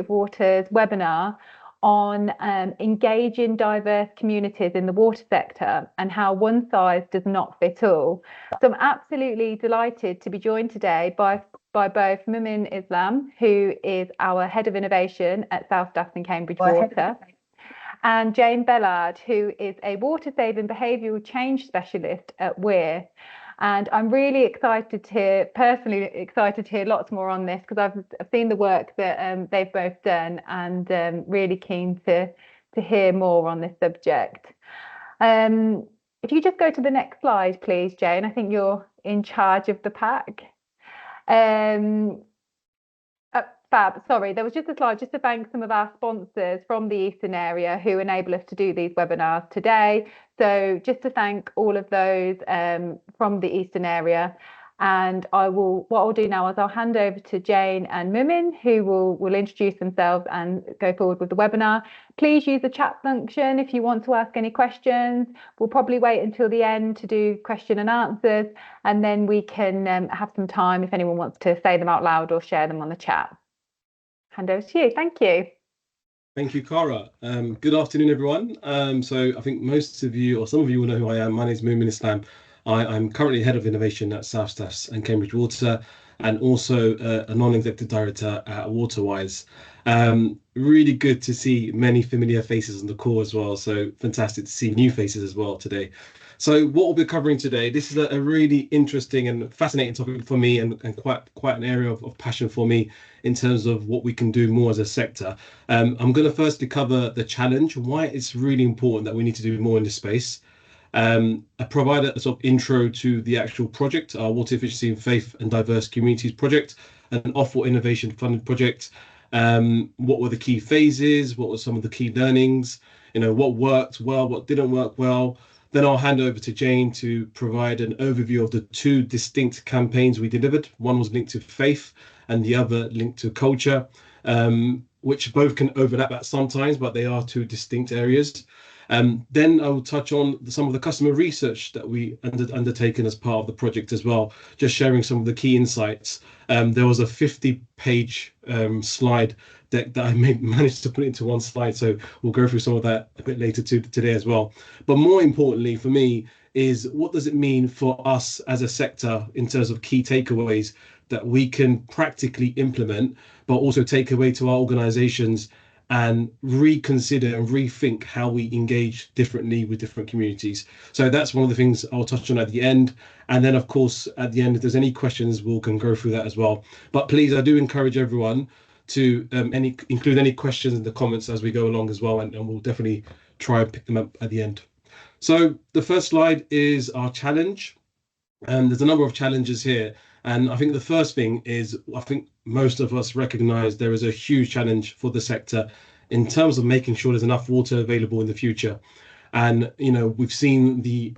IWater's webinar on engaging diverse communities in the water sector and how one size does not fit all. So I'm absolutely delighted to be joined today by both Mumin Islam, who is our Head of Innovation at South Dafton Cambridge Water, and Jane Bellard, who is a water saving behavioural change specialist at Weir. And I'm really personally excited to hear lots more on this, because I've seen the work that they've both done, and really keen to hear more on this subject. If you just go to the next slide, please, Jane. I think you're in charge of the pack. Fab. Sorry, there was just a slide just to thank some of our sponsors from the Eastern area who enable us to do these webinars today. So just to thank all of those from the Eastern area. And what I'll do now is I'll hand over to Jane and Mumin, who will introduce themselves and go forward with the webinar. Please use the chat function if you want to ask any questions. We'll probably wait until the end to do question and answers, and then we can have some time if anyone wants to say them out loud or share them on the chat. Hand over to you. Thank you. Thank you, Cara. Good afternoon, everyone. So I think most of you, or some of you, will know who I am. My name is Mumin Islam. I'm currently Head of Innovation at South Staffs and Cambridge Water, and also a non-executive director at Waterwise. Really good to see many familiar faces on the call as well. So fantastic to see new faces as well today. So what we'll be covering today, this is a really interesting and fascinating topic for me, and quite an area of passion for me in terms of what we can do more as a sector. I'm going to firstly cover the challenge, why it's really important that we need to do more in this space. I provide a sort of intro to the actual project, our Water Efficiency in Faith and Diverse Communities project, an Ofwat Innovation funded project. What were the key phases? What were some of the key learnings? What worked well, what didn't work well. Then I'll hand over to Jane to provide an overview of the two distinct campaigns we delivered. One was linked to faith and the other linked to culture, which both can overlap at sometimes, but they are two distinct areas. Then I will touch on some of the customer research that we undertaken as part of the project as well, just sharing some of the key insights. There was a 50-page slide deck that I managed to put into one slide, so we'll go through some of that a bit later today as well. But more importantly for me is, what does it mean for us as a sector in terms of key takeaways that we can practically implement, but also take away to our organisations and reconsider and rethink how we engage differently with different communities. So that's one of the things I'll touch on at the end. And then, of course, at the end, if there's any questions, we can go through that as well. But please, I do encourage everyone to include any questions in the comments as we go along as well, and we'll definitely try and pick them up at the end. So the first slide is our challenge. And there's a number of challenges here. And I think the first thing is, I think most of us recognise there is a huge challenge for the sector in terms of making sure there's enough water available in the future. And, we've seen the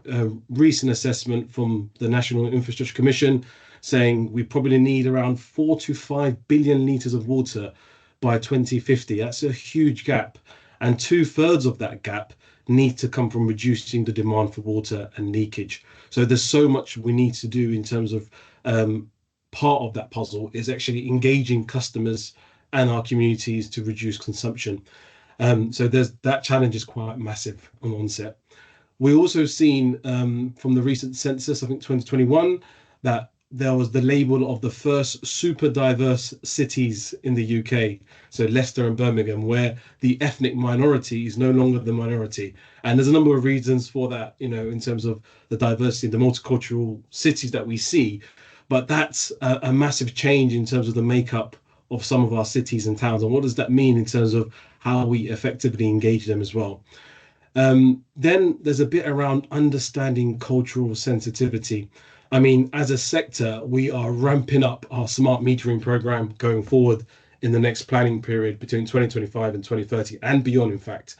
recent assessment from the National Infrastructure Commission saying we probably need around 4 to 5 billion litres of water by 2050. That's a huge gap. And 2/3 of that gap need to come from reducing the demand for water and leakage. So there's so much we need to do in terms of part of that puzzle is actually engaging customers and our communities to reduce consumption. So that challenge is quite massive on onset. We also seen from the recent census, I think 2021, that there was the label of the first super diverse cities in the UK, so Leicester and Birmingham, where the ethnic minority is no longer the minority. And there's a number of reasons for that, in terms of the diversity, the multicultural cities that we see. But that's a massive change in terms of the makeup of some of our cities and towns. And what does that mean in terms of how we effectively engage them as well? Then there's a bit around understanding cultural sensitivity. I mean, as a sector, we are ramping up our smart metering program going forward in the next planning period between 2025 and 2030 and beyond, in fact.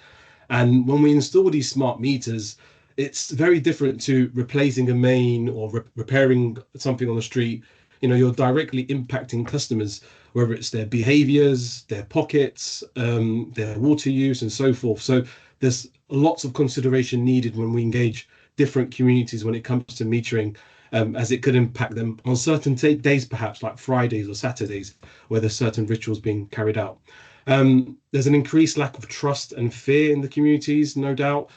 And when we install these smart meters, it's very different to replacing a main or repairing something on the street. You're directly impacting customers, whether it's their behaviours, their pockets, their water use, and so forth. So there's lots of consideration needed when we engage different communities when it comes to metering, as it could impact them on certain days, perhaps like Fridays or Saturdays, where there's certain rituals being carried out. There's an increased lack of trust and fear in the communities, no doubt.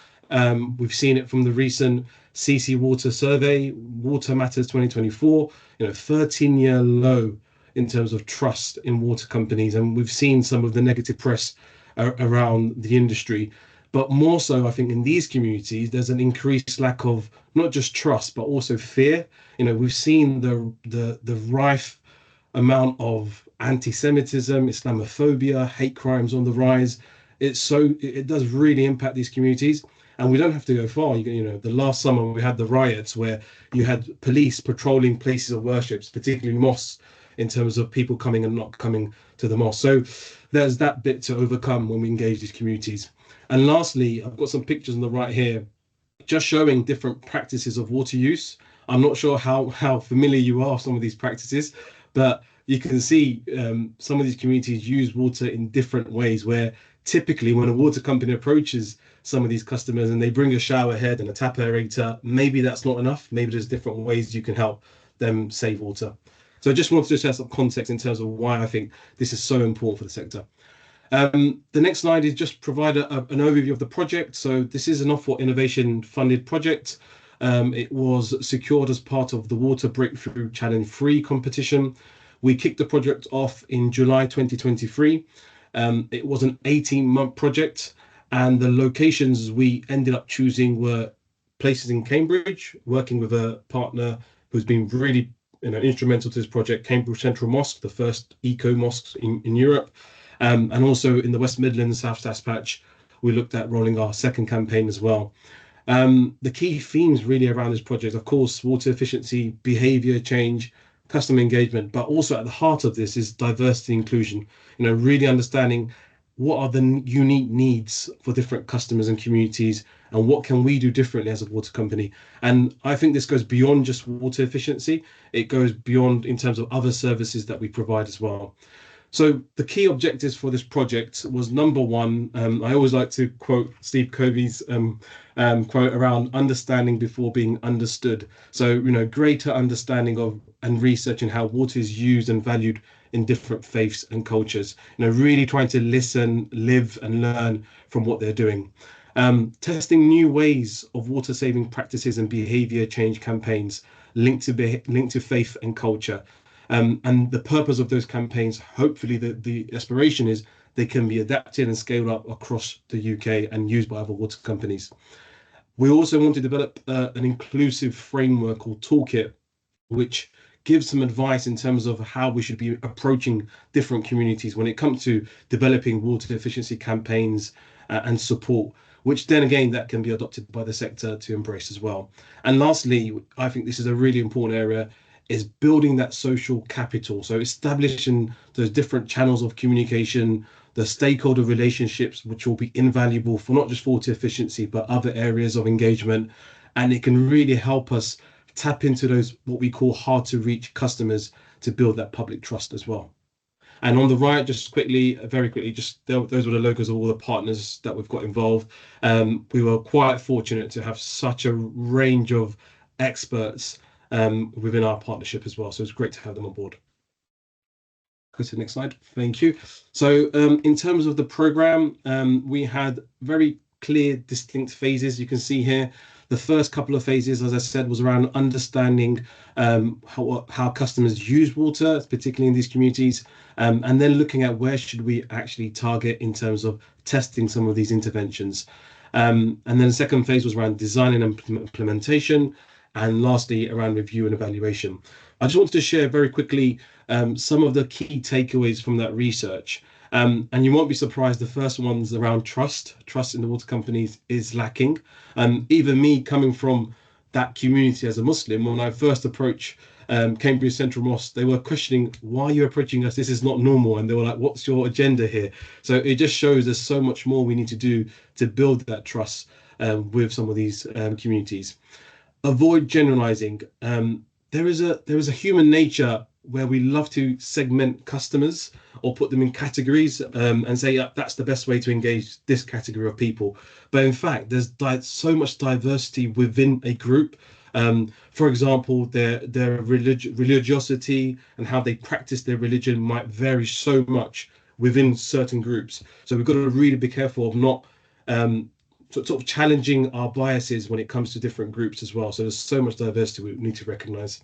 We've seen it from the recent CC Water survey, Water Matters 2024, 13-year low in terms of trust in water companies. And we've seen some of the negative press around the industry. But more so, I think in these communities, there's an increased lack of not just trust, but also fear. We've seen the rife amount of anti-Semitism, Islamophobia, hate crimes on the rise. It does really impact these communities. And we don't have to go far. The last summer we had the riots where you had police patrolling places of worship, particularly mosques, in terms of people coming and not coming to the mosque. So there's that bit to overcome when we engage these communities. And lastly, I've got some pictures on the right here, just showing different practices of water use. I'm not sure how familiar you are with some of these practices, but you can see some of these communities use water in different ways, where typically when a water company approaches some of these customers and they bring a shower head and a tap aerator, maybe that's not enough. Maybe there's different ways you can help them save water. So I just wanted to share some context in terms of why I think this is so important for the sector. The next slide is just provide an overview of the project. So this is an Ofwat Innovation funded project. It was secured as part of the Water Breakthrough Challenge 3 competition. We kicked the project off in July 2023. It was an 18-month project, and the locations we ended up choosing were places in Cambridge, working with a partner who's been really instrumental to this project, Cambridge Central Mosque, the first eco mosque in Europe. And also in the West Midlands, South Staffs patch, we looked at rolling our second campaign as well. The key themes really around this project, of course, water efficiency, behaviour change, customer engagement, but also at the heart of this is diversity inclusion, really understanding what are the unique needs for different customers and communities, and what can we do differently as a water company. And I think this goes beyond just water efficiency. It goes beyond in terms of other services that we provide as well. So the key objectives for this project was, number one, I always like to quote Steve Covey's quote around understanding before being understood. So, greater understanding of and researching how water is used and valued in different faiths and cultures, really trying to listen, live and learn from what they're doing. Testing new ways of water saving practices and behaviour change campaigns linked to faith and culture. And the purpose of those campaigns, hopefully the aspiration is they can be adapted and scaled up across the UK and used by other water companies. We also want to develop an inclusive framework or toolkit, which gives some advice in terms of how we should be approaching different communities when it comes to developing water efficiency campaigns and support, which then again, that can be adopted by the sector to embrace as well. And lastly, I think this is a really important area, is building that social capital. So establishing those different channels of communication, the stakeholder relationships, which will be invaluable for not just water efficiency, but other areas of engagement. And it can really help us tap into those, what we call hard to reach customers, to build that public trust as well. And on the right, just quickly, very quickly, those were the logos of all the partners that we've got involved. We were quite fortunate to have such a range of experts within our partnership as well. So it's great to have them on board. Go to the next slide. Thank you. So in terms of the program, we had very clear, distinct phases. You can see here, the first couple of phases, as I said, was around understanding how customers use water, particularly in these communities, and then looking at where should we actually target in terms of testing some of these interventions. And then the second phase was around design and implementation, and lastly, around review and evaluation. I just wanted to share very quickly some of the key takeaways from that research. And you won't be surprised, the first one's around trust. Trust in the water companies is lacking. Even me coming from that community as a Muslim, when I first approached Cambridge Central Mosque, they were questioning, why are you approaching us? This is not normal. And they were like, what's your agenda here? So it just shows there's so much more we need to do to build that trust with some of these communities. Avoid generalizing. There is a human nature where we love to segment customers or put them in categories and say, yeah, that's the best way to engage this category of people. But in fact, there's so much diversity within a group. For example, their religiosity and how they practice their religion might vary so much within certain groups. So we've got to really be careful of not sort of challenging our biases when it comes to different groups as well. So there's so much diversity we need to recognize.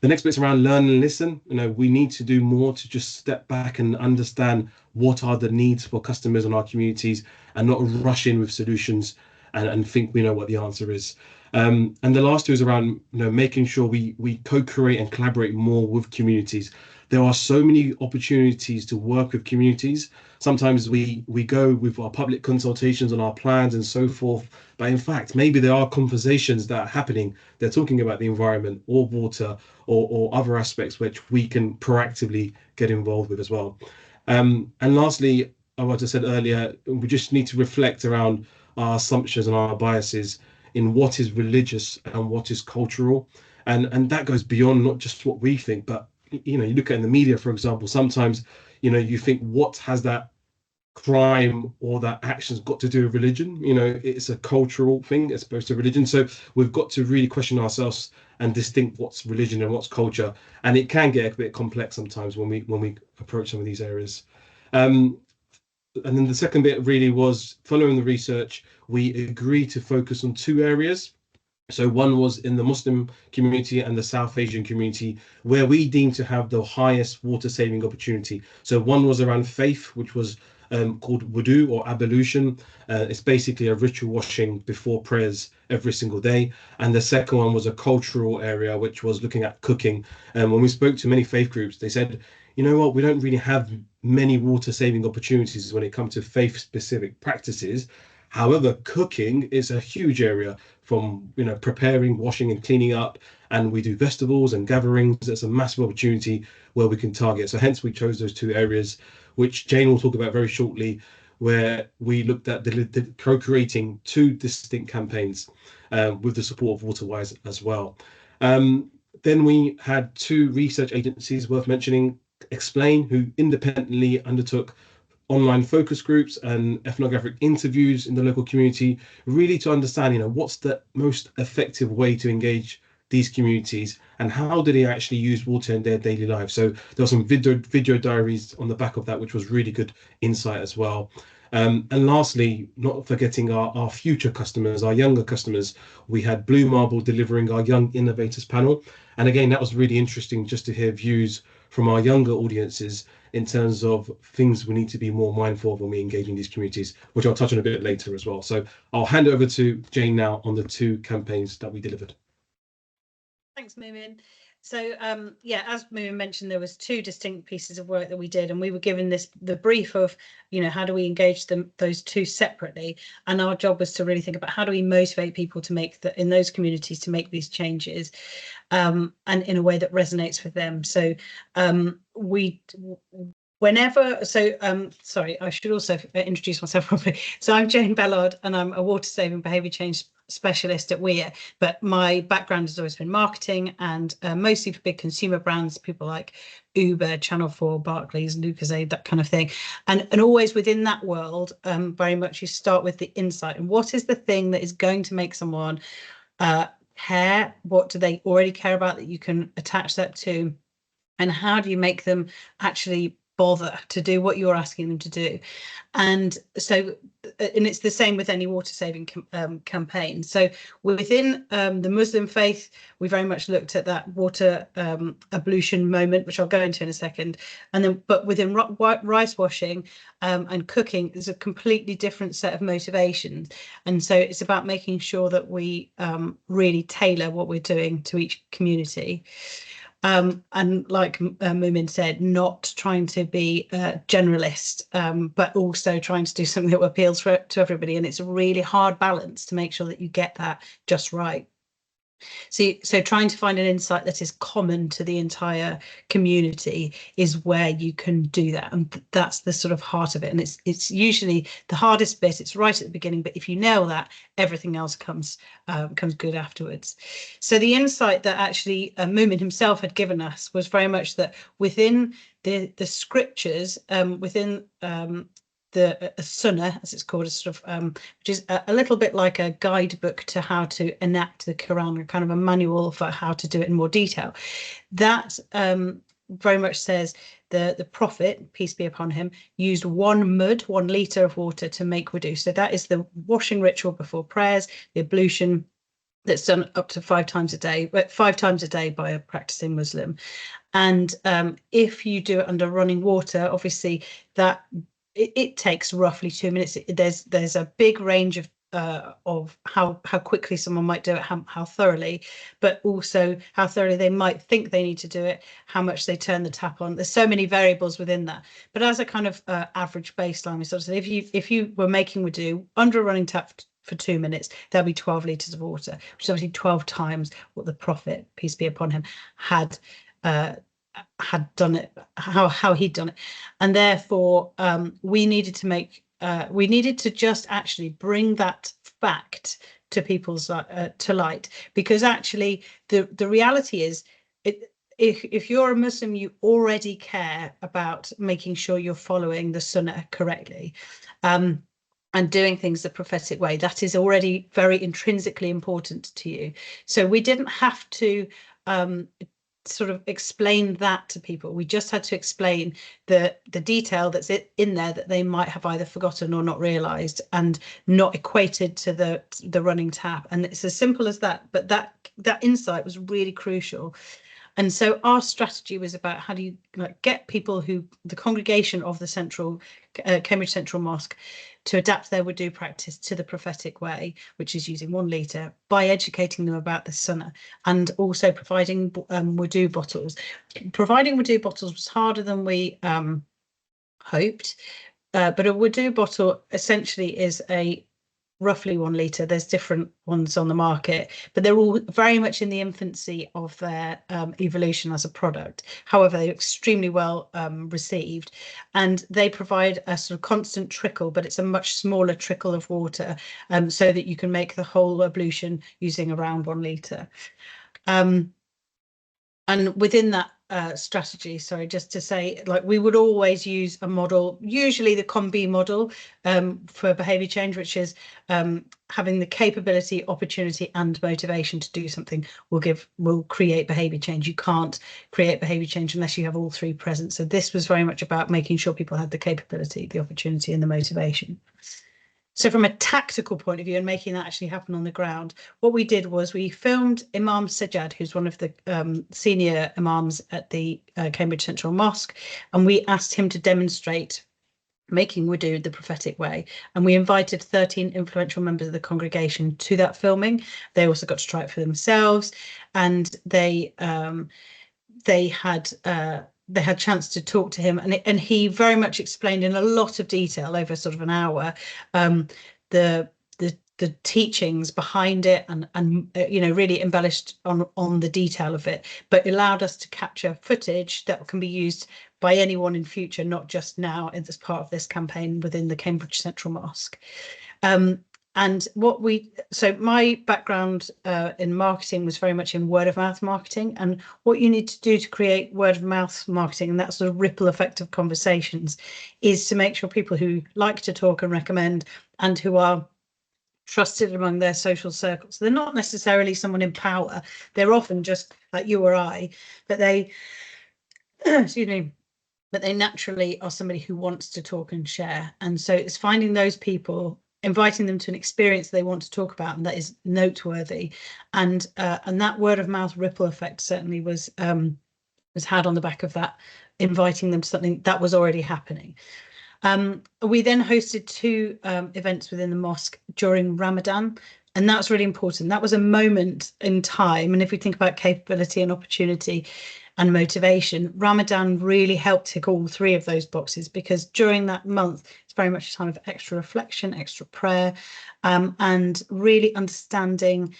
The next bit's around learn and listen. We need to do more to just step back and understand what are the needs for customers and our communities, and not rush in with solutions and think we know what the answer is. And the last two is around making sure we co-create and collaborate more with communities. There are so many opportunities to work with communities. Sometimes we go with our public consultations on our plans and so forth, but in fact, maybe there are conversations that are happening. They're talking about the environment or water or other aspects which we can proactively get involved with as well. And lastly, what I said earlier, we just need to reflect around our assumptions and our biases in what is religious and what is cultural. And that goes beyond not just what we think, but you look at in the media, for example, sometimes you think, what has that crime or that action's got to do with religion? It's a cultural thing as opposed to religion. So we've got to really question ourselves and distinct what's religion and what's culture. And it can get a bit complex sometimes when we approach some of these areas. And then the second bit really was, following the research, we agreed to focus on two areas. So one was in the Muslim community and the South Asian community, where we deemed to have the highest water saving opportunity. So one was around faith, which was called wudu or ablution. It's basically a ritual washing before prayers every single day. And the second one was a cultural area, which was looking at cooking. And when we spoke to many faith groups, they said, you know what, we don't really have many water saving opportunities when it comes to faith specific practices. However, cooking is a huge area, from preparing, washing and cleaning up, and we do festivals and gatherings. It's a massive opportunity where we can target. So hence we chose those two areas, which Jane will talk about very shortly, where we looked at the co-creating two distinct campaigns with the support of WaterWise as well. Then we had two research agencies worth mentioning, Explain, who independently undertook online focus groups and ethnographic interviews in the local community, really to understand, what's the most effective way to engage these communities and how do they actually use water in their daily lives. So there were some video diaries on the back of that, which was really good insight as well. And lastly, not forgetting our future customers, our younger customers, we had Blue Marble delivering our Young Innovators panel. And again, that was really interesting just to hear views from our younger audiences in terms of things we need to be more mindful of when we engage in these communities, which I'll touch on a bit later as well. So I'll hand over to Jane now on the two campaigns that we delivered. Thanks, Mumin. So yeah, as Mumin mentioned, there was two distinct pieces of work that we did, and we were given the brief of, how do we engage those two separately, and our job was to really think about how do we motivate people to make in those communities to make these changes, and in a way that resonates with them. So sorry, I should also introduce myself properly. So I'm Jane Bellard, and I'm a water saving behaviour change specialist at Weir, but my background has always been marketing, and mostly for big consumer brands, people like Uber, Channel 4, Barclays, Lucozade, that kind of thing. And always within that world, very much you start with the insight. And what is the thing that is going to make someone care? What do they already care about that you can attach that to? And how do you make them actually bother to do what you're asking them to do? And so, and it's the same with any water saving campaign. So within the Muslim faith, we very much looked at that water ablution moment, which I'll go into in a second. And then, but within rice washing and cooking, there's a completely different set of motivations. And so it's about making sure that we really tailor what we're doing to each community. And like Mumin said, not trying to be a generalist, but also trying to do something that appeals to everybody. And it's a really hard balance to make sure that you get that just right. So trying to find an insight that is common to the entire community is where you can do that, and that's the sort of heart of it. And it's usually the hardest bit. It's right at the beginning, but if you nail that, everything else comes good afterwards. So the insight that actually Mumin himself had given us was very much that within the scriptures, within the sunnah, as it's called, a sort of which is a little bit like a guidebook to how to enact the Quran, kind of a manual for how to do it in more detail. That very much says the Prophet, peace be upon him, used 1 litre of water to make wudu. So that is the washing ritual before prayers, the ablution that's done up to 5 times a day, but 5 times a day by a practicing Muslim. And if you do it under running water, obviously that it takes roughly 2 minutes. There's a big range of how quickly someone might do it, how thoroughly, but also how thoroughly they might think they need to do it, how much they turn the tap on. There's so many variables within that. But as a kind of average baseline, we sort of say if you were making wudu under a running tap for 2 minutes, there'll be 12 litres of water, which is obviously 12 times what the Prophet, peace be upon him, had done it, how he'd done it. And therefore we needed to just actually bring that fact to people's to light, because actually the reality is, if you're a Muslim, you already care about making sure you're following the Sunnah correctly, and doing things the prophetic way. That is already very intrinsically important to you. So we didn't have to sort of explain that to people. We just had to explain the detail that's in there that they might have either forgotten or not realized and not equated to the running tap. And it's as simple as that, but that insight was really crucial. And so our strategy was about how do you get people the congregation of the Cambridge Central Mosque to adapt their wudu practice to the prophetic way, which is using 1 litre, by educating them about the Sunnah, and also providing wudu bottles. Providing wudu bottles was harder than we hoped, but a wudu bottle essentially is roughly 1 litre. There's different ones on the market, but they're all very much in the infancy of their evolution as a product. However, they're extremely well received, and they provide a sort of constant trickle, but it's a much smaller trickle of water, so that you can make the whole ablution using around 1 litre. And within that strategy, sorry, just to say, we would always use a model, usually the COM-B model, for behaviour change, which is having the capability, opportunity and motivation to do something will create behaviour change. You can't create behaviour change unless you have all 3 present. So this was very much about making sure people had the capability, the opportunity and the motivation. So from a tactical point of view and making that actually happen on the ground, what we did was we filmed Imam Sajjad, who's one of the senior imams at the Cambridge Central Mosque, and we asked him to demonstrate making wudu the prophetic way. And we invited 13 influential members of the congregation to that filming. They also got to try it for themselves, and they had chance to talk to him, and he very much explained in a lot of detail over sort of an hour the teachings behind it, and really embellished on the detail of it, but allowed us to capture footage that can be used by anyone in future, not just now as part of this campaign within the Cambridge Central Mosque. And so my background in marketing was very much in word of mouth marketing, and what you need to do to create word of mouth marketing and that sort of ripple effect of conversations is to make sure people who like to talk and recommend and who are trusted among their social circles, they're not necessarily someone in power, they're often just like you or I, but they excuse me, but they naturally are somebody who wants to talk and share. And so it's finding those people, inviting them to an experience they want to talk about, and that is noteworthy. And that word of mouth ripple effect certainly was had on the back of that, inviting them to something that was already happening. We then hosted 2 events within the mosque during Ramadan, and that's really important. That was a moment in time, and if we think about capability and opportunity and motivation, Ramadan really helped tick all 3 of those boxes, because during that month it's very much a time of extra reflection, extra prayer, and really understanding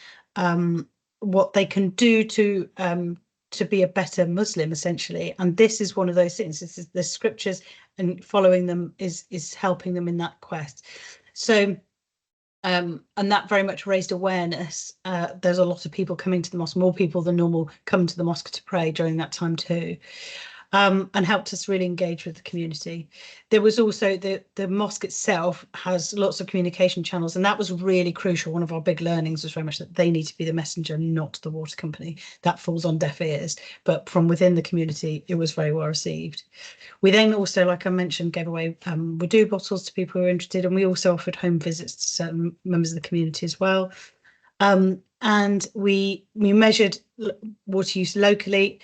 what they can do to be a better Muslim, essentially. And this is one of those things. This is the scriptures, and following them is helping them in that quest. So and that very much raised awareness. There's a lot of people coming to the mosque, more people than normal come to the mosque to pray during that time too. and helped us really engage with the community. There was also the mosque itself has lots of communication channels, and that was really crucial. One of our big learnings was very much that they need to be the messenger, not the water company. That falls on deaf ears, but from within the community, it was very well received. We then also, like I mentioned, gave away wudu bottles to people who were interested, and we also offered home visits to certain members of the community as well. And we measured water use locally,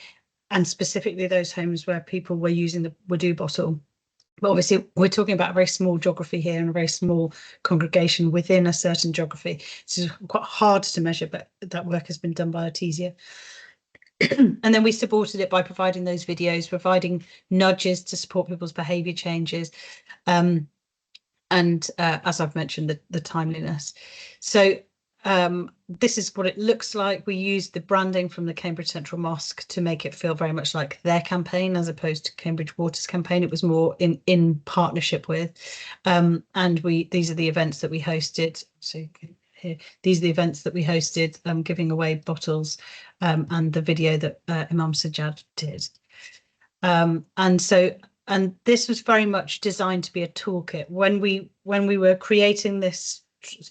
and specifically those homes where people were using the wudu bottle. But obviously, we're talking about a very small geography here and a very small congregation within a certain geography. So it's quite hard to measure, but that work has been done by Artesia. And then we supported it by providing those videos, providing nudges to support people's behaviour changes. And as I've mentioned, the timeliness. So this is what it looks like. We used the branding from the Cambridge Central Mosque to make it feel very much like their campaign as opposed to Cambridge Water's campaign. It was more in partnership with. And these are the events that we hosted. So here, these are the events that we hosted, giving away bottles, and the video that Imam Sajjad did. And this was very much designed to be a toolkit. When we were creating this,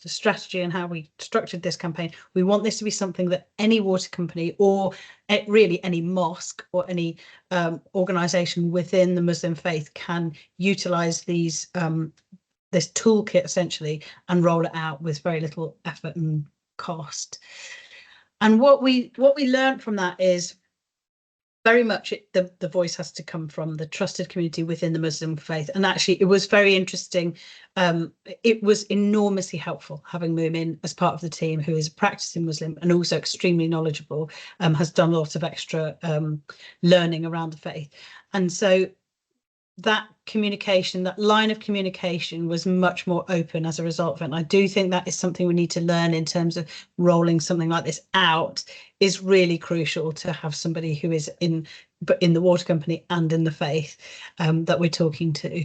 the strategy and how we structured this campaign, we want this to be something that any water company or really any mosque or any organisation within the Muslim faith can utilise these this toolkit essentially and roll it out with very little effort and cost. And what we learned from that is very much the voice has to come from the trusted community within the Muslim faith. And actually, it was very interesting. It was enormously helpful having Mumin as part of the team, who is a practicing Muslim and also extremely knowledgeable, has done lots of extra learning around the faith. And so that communication, that line of communication was much more open as a result of it. And I do think that is something we need to learn in terms of rolling something like this out. Is really crucial to have somebody who is in the water company and in the faith that we're talking to.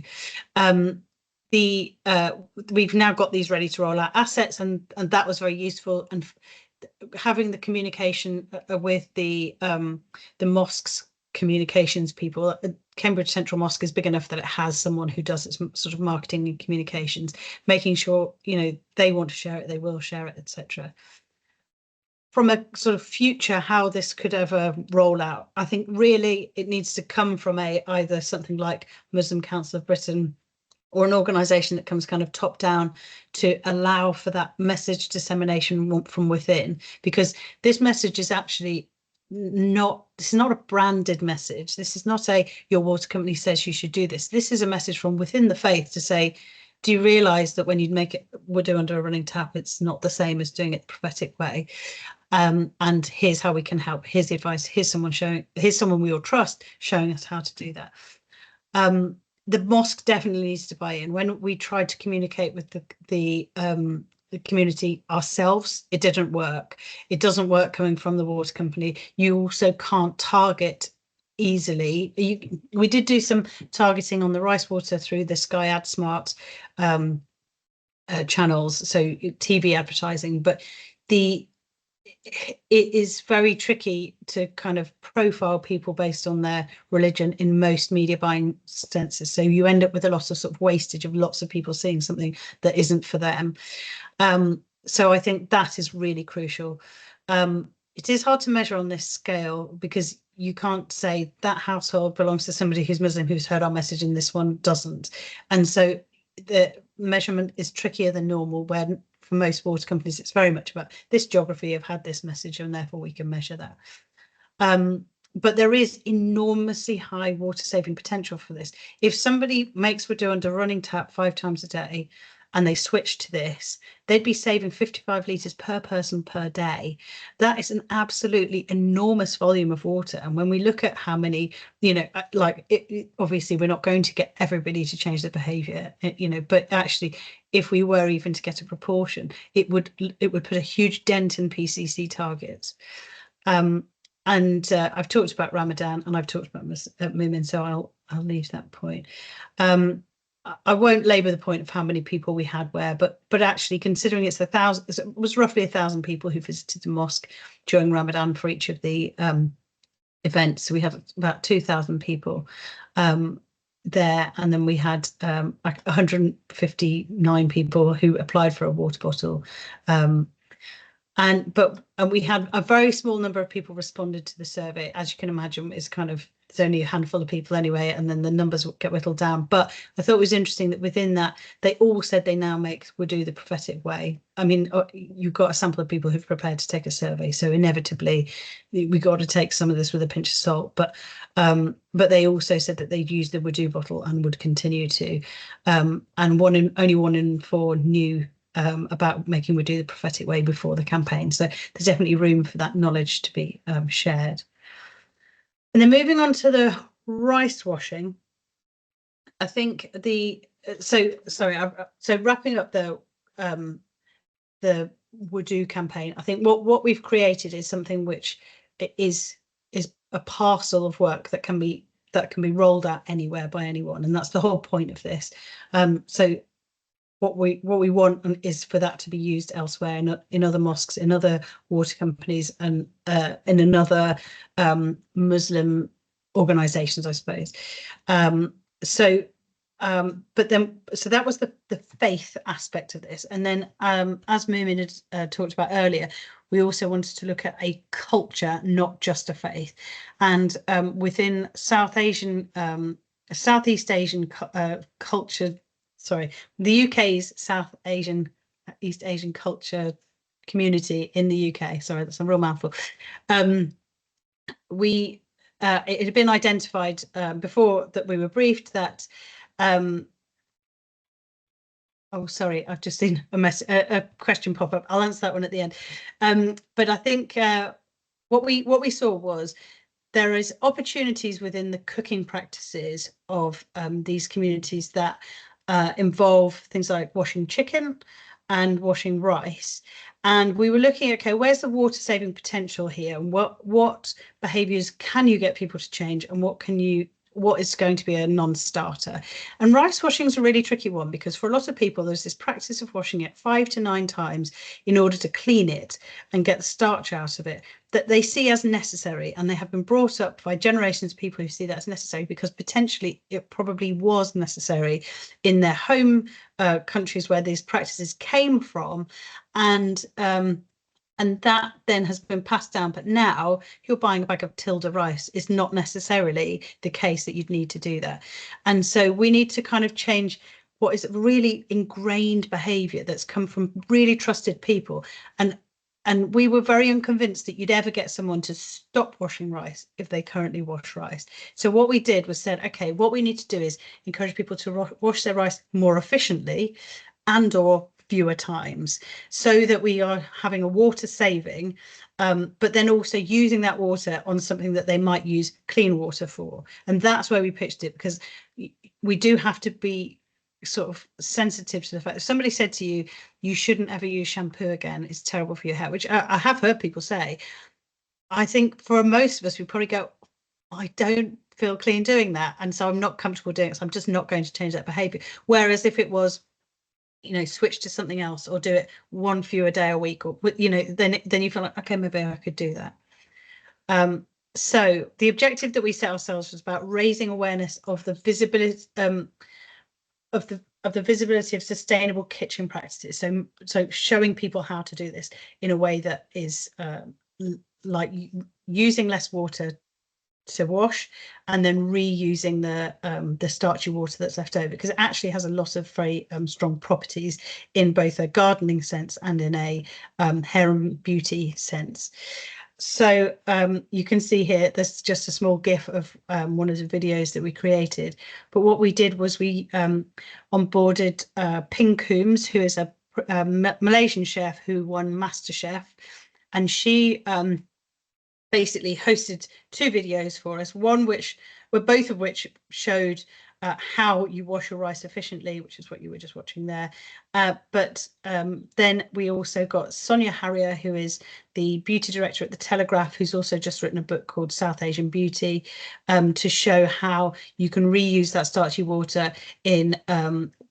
We've now got these ready to roll out assets, and that was very useful. And having the communication with the mosque's communications people. Cambridge Central Mosque is big enough that it has someone who does its sort of marketing and communications, making sure, you know, they want to share it, they will share it, etc. From a sort of future, how this could ever roll out, I think really it needs to come from either something like Muslim Council of Britain or an organisation that comes kind of top down to allow for that message dissemination from within, because this message is actually this is not a branded message. This is not your water company says you should do this. This is a message from within the faith to say, do you realise that when you make it wudu under a running tap, it's not the same as doing it the prophetic way? And here's how we can help. Here's the advice. Here's someone we all trust showing us how to do that. The mosque definitely needs to buy in. When we tried to communicate with the community ourselves, it didn't work. It doesn't work coming from the water company. You also can't target easily. We did do some targeting on the rice water through the Sky AdSmart channels, so TV advertising, but it is very tricky to kind of profile people based on their religion in most media buying senses. So you end up with a lot of sort of wastage of lots of people seeing something that isn't for them. So I think that is really crucial. It is hard to measure on this scale because you can't say that household belongs to somebody who's Muslim who's heard our message and this one doesn't. And so the measurement is trickier than normal, where for most water companies, it's very much about this geography have had this message and therefore we can measure that. But there is enormously high water saving potential for this. If somebody makes wudu under running tap 5 times a day and they switch to this, they'd be saving 55 litres per person per day. That is an absolutely enormous volume of water. And when we look at how many, you know, obviously we're not going to get everybody to change their behaviour, you know, but actually, if we were even to get a proportion, it would put a huge dent in PCC targets. And I've talked about Ramadan and I've talked about Mumin, so I'll leave that point. I won't labour the point of how many people we had where, but actually considering it was roughly 1,000 people who visited the mosque during Ramadan for each of the event. So we had about 2,000 people there, and then we had like 159 people who applied for a water bottle. And we had a very small number of people responded to the survey. As you can imagine, it's kind of, there's only a handful of people anyway, and then the numbers get whittled down. But I thought it was interesting that within that, they all said they now would do the prophetic way. I mean, you've got a sample of people who've prepared to take a survey, so inevitably we got to take some of this with a pinch of salt. But they also said that they'd use the Wudu bottle and would continue to. And only 1 in 4 knew about making Wudu the prophetic way before the campaign. So there's definitely room for that knowledge to be shared. And then moving on to the rice washing, I think so wrapping up the Wudu campaign, I think what we've created is something which is a parcel of work that can be rolled out anywhere by anyone, and that's the whole point of this. So what we want is for that to be used elsewhere in other mosques, in other water companies, and in another Muslim organisations, I suppose. So that was the faith aspect of this, and then as Mumin had talked about earlier, we also wanted to look at a culture, not just a faith, and within Southeast Asian culture. Sorry, the UK's East Asian culture community in the UK. Sorry, that's a real mouthful. It had been identified before that we were briefed that. Oh, sorry, I've just seen a question pop up. I'll answer that one at the end. But I think what we saw was there is opportunities within the cooking practices of these communities that involve things like washing chicken and washing rice, and we were looking at, okay, where's the water saving potential here, and what behaviors can you get people to change, and what is going to be a non-starter. And rice washing is a really tricky one, because for a lot of people there's this practice of washing it 5 to 9 times in order to clean it and get the starch out of it, that they see as necessary, and they have been brought up by generations of people who see that as necessary because potentially it probably was necessary in their home countries where these practices came from, and that then has been passed down. But now, if you're buying a bag of Tilda rice, it's not necessarily the case that you'd need to do that. And so we need to kind of change what is really ingrained behaviour that's come from really trusted people. And we were very unconvinced that you'd ever get someone to stop washing rice if they currently wash rice. So what we did was said, okay, what we need to do is encourage people to wash their rice more efficiently and or fewer times, so that we are having a water saving, but then also using that water on something that they might use clean water for. And that's where we pitched it, because we do have to be sort of sensitive to the fact, if somebody said to you, you shouldn't ever use shampoo again, it's terrible for your hair, which I have heard people say, I think for most of us, we probably go, I don't feel clean doing that, and so I'm not comfortable doing it, so I'm just not going to change that behavior. Whereas if it was, switch to something else, or do it 1 fewer day a week, or then you feel like, okay, maybe I could do that. So the objective that we set ourselves was about raising awareness of the visibility of the visibility of sustainable kitchen practices. So showing people how to do this in a way that is like using less water to wash, and then reusing the starchy water that's left over, because it actually has a lot of very strong properties in both a gardening sense and in a hair and beauty sense. So you can see here, there's just a small GIF of one of the videos that we created. But what we did was we onboarded Ping Coombs, who is a Malaysian chef who won MasterChef, and she basically hosted 2 videos for us, both of which showed how you wash your rice efficiently, which is what you were just watching there. But then we also got Sonia Harrier, who is the beauty director at The Telegraph, who's also just written a book called South Asian Beauty, to show how you can reuse that starchy water in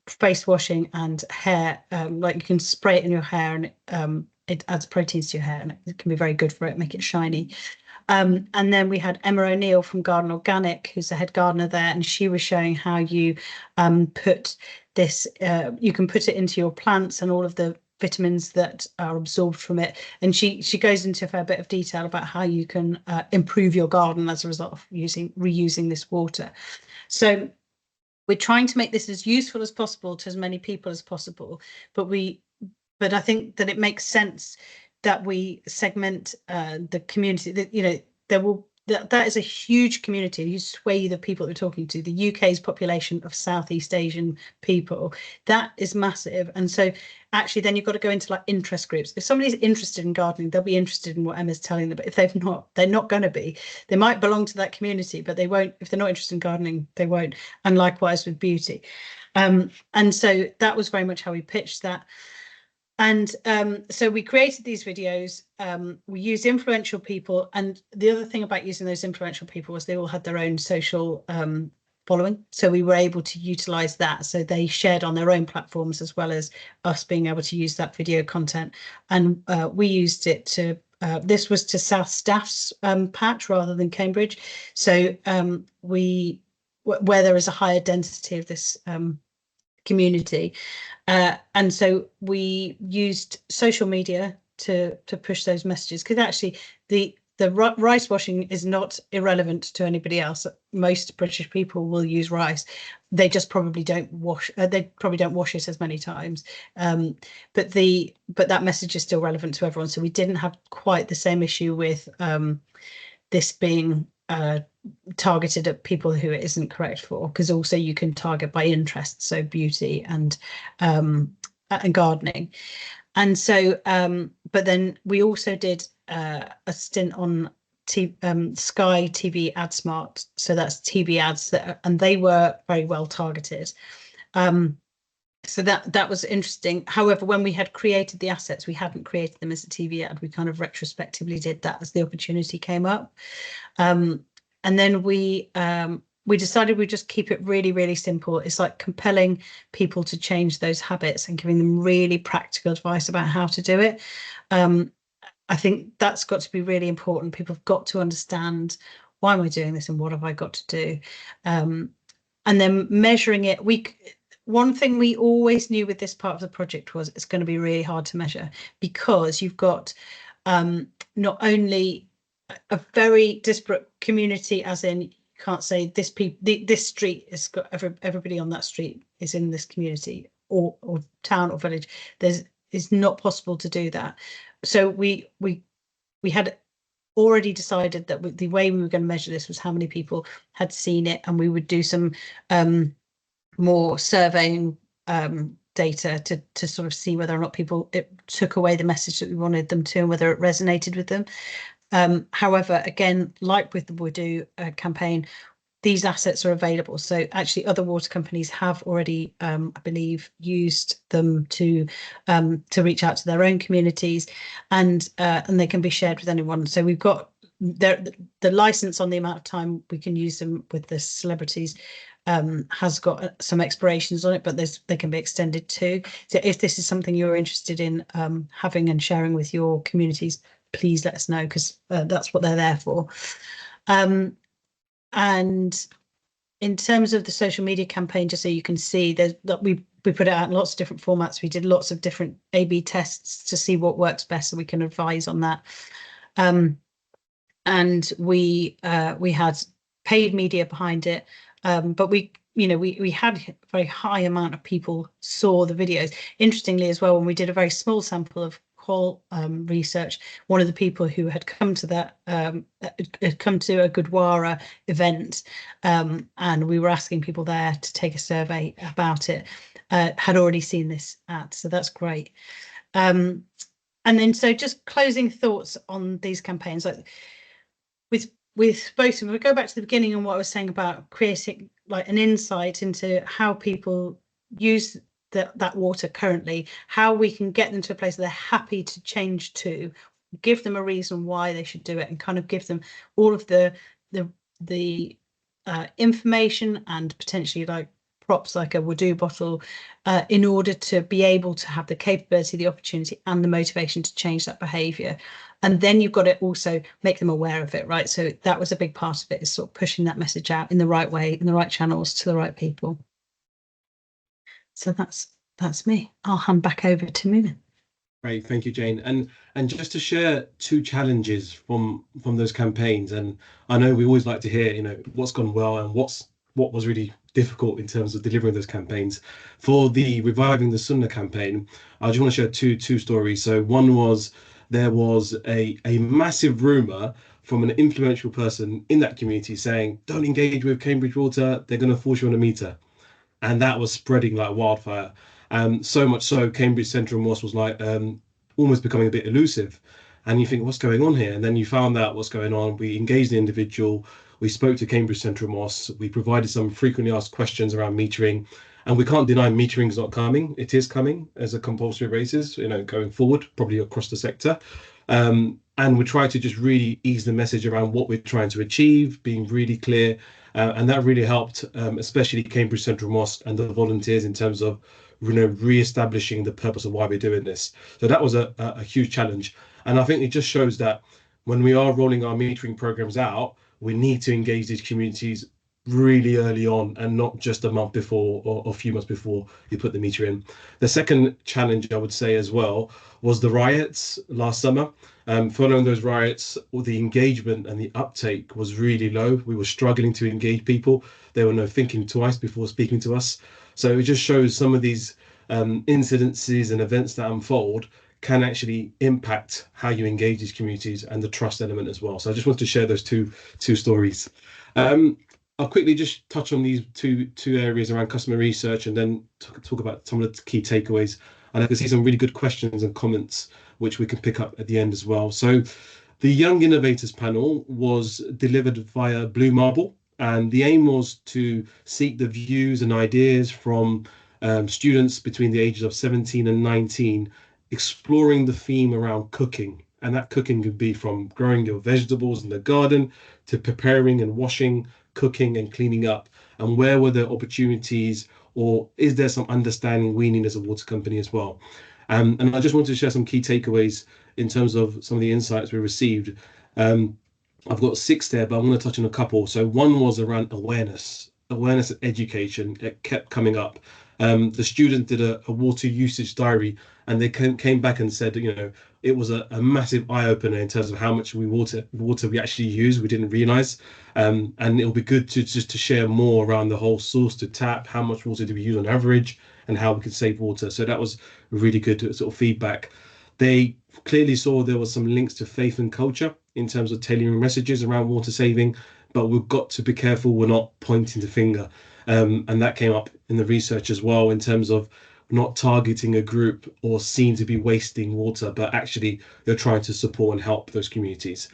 face washing and hair. Like you can spray it in your hair, and it adds proteins to your hair, and it can be very good for it, make it shiny. And then we had Emma O'Neill from Garden Organic, who's the head gardener there, and she was showing how you put this, you can put it into your plants and all of the vitamins that are absorbed from it. And she goes into a fair bit of detail about how you can improve your garden as a result of reusing this water. So we're trying to make this as useful as possible to as many people as possible, but I think that it makes sense that we segment the community. That, you know, that is a huge community. You sway the people we're talking to. The UK's population of Southeast Asian people, that is massive. And so actually then you've got to go into like interest groups. If somebody's interested in gardening, they'll be interested in what Emma's telling them. But if they've not, they're not going to be. They might belong to that community, but they won't. If they're not interested in gardening, they won't. And likewise with beauty. And so that was very much how we pitched that. And so we created these videos. We used influential people. And the other thing about using those influential people was they all had their own social following. So we were able to utilize that. So they shared on their own platforms as well as us being able to use that video content. And we used it to, this was to South Staff's patch rather than Cambridge. So where there is a higher density of this community. And so we used social media to push those messages, because actually the rice washing is not irrelevant to anybody else. Most British people will use rice. They just probably don't wash. They probably don't wash it as many times. But that message is still relevant to everyone. So we didn't have quite the same issue with this being targeted at people who it isn't correct for, because also you can target by interest, so beauty and gardening. And so but then we also did a stint on Sky TV AdSmart, so that's TV ads and they were very well targeted. So that was interesting. However, when we had created the assets, we hadn't created them as a TV ad. We kind of retrospectively did that as the opportunity came up. And then we decided we'd just keep it really, really simple. It's like compelling people to change those habits and giving them really practical advice about how to do it. I think that's got to be really important. People have got to understand, why am I doing this and what have I got to do? And then measuring it. One thing we always knew with this part of the project was it's going to be really hard to measure, because you've got not only a very disparate community, as in you can't say this street has got everybody on that street is in this community or town or village. It's not possible to do that. So we had already decided that the way we were going to measure this was how many people had seen it, and we would do some more surveying data to sort of see whether or not it took away the message that we wanted them to and whether it resonated with them. However, again, like with the Weir campaign, these assets are available. So actually other water companies have already, I believe, used them to reach out to their own communities, and they can be shared with anyone. So we've got the license on the amount of time we can use them with the celebrities has got some expirations on it, but they can be extended too. So if this is something you're interested in having and sharing with your communities, please let us know, because that's what they're there for. And in terms of the social media campaign, just so you can see, we put it out in lots of different formats. We did lots of different A/B tests to see what works best, so we can advise on that. And we had paid media behind it, but we had a very high amount of people saw the videos. Interestingly as well, when we did a very small sample of qual research, one of the people who had come to that had come to a Gurdwara event, and we were asking people there to take a survey about it, had already seen this ad, so that's great. And then so just closing thoughts on these campaigns, like with both, we go back to the beginning and what I was saying about creating like an insight into how people use that water currently, how we can get them to a place that they're happy to change to, give them a reason why they should do it, and kind of give them all of the information and potentially like props like a Wudu bottle in order to be able to have the capability, the opportunity and the motivation to change that behaviour. And then you've got to also make them aware of it, right? So that was a big part of it, is sort of pushing that message out in the right way, in the right channels to the right people. So that's me. I'll hand back over to Mumin. Great, thank you, Jane. And just to share two challenges from those campaigns, and I know we always like to hear, what's gone well and what was really difficult in terms of delivering those campaigns. For the Reviving the Sunnah campaign, I just want to share two stories. So one was, there was a massive rumor from an influential person in that community saying, don't engage with Cambridge Water, they're going to force you on a meter. And that was spreading like wildfire. So much so, Cambridge Central Mosque was like almost becoming a bit elusive. And you think, what's going on here? And then you found out what's going on. We engaged the individual. We spoke to Cambridge Central Mosque. We provided some frequently asked questions around metering. And we can't deny metering is not coming. It is coming as a compulsory basis, going forward, probably across the sector. And we try to just really ease the message around what we're trying to achieve, being really clear. And that really helped, especially Cambridge Central Mosque and the volunteers, in terms of re-establishing the purpose of why we're doing this. So that was a huge challenge. And I think it just shows that when we are rolling our metering programs out, we need to engage these communities really early on, and not just a month before or a few months before you put the meter in. The second challenge, I would say as well, was the riots last summer. Following those riots, the engagement and the uptake was really low. We were struggling to engage people. They were thinking twice before speaking to us. So it just shows some of these incidences and events that unfold can actually impact how you engage these communities and the trust element as well. So I just wanted to share those two stories. I'll quickly just touch on these two areas around customer research, and then talk about some of the key takeaways. And I can see some really good questions and comments which we can pick up at the end as well. So the Young Innovators panel was delivered via Blue Marble, and the aim was to seek the views and ideas from students between the ages of 17 and 19, exploring the theme around cooking. And that cooking could be from growing your vegetables in the garden to preparing and washing, cooking and cleaning up. And where were there opportunities, or is there some understanding we need as a water company as well? And I just wanted to share some key takeaways in terms of some of the insights we received. I've got 6 there, but I'm going to touch on a couple. So one was around awareness and education. It kept coming up. The students did a water usage diary, and they came back and said, it was a massive eye-opener in terms of how much water we actually use. We didn't realize. And it'll be good to share more around the whole source to tap, how much water do we use on average, and how we could save water. So that was really good sort of feedback. They clearly saw there was some links to faith and culture in terms of tailoring messages around water saving, but we've got to be careful we're not pointing the finger. And that came up in the research as well, in terms of not targeting a group or seen to be wasting water, but actually you're trying to support and help those communities.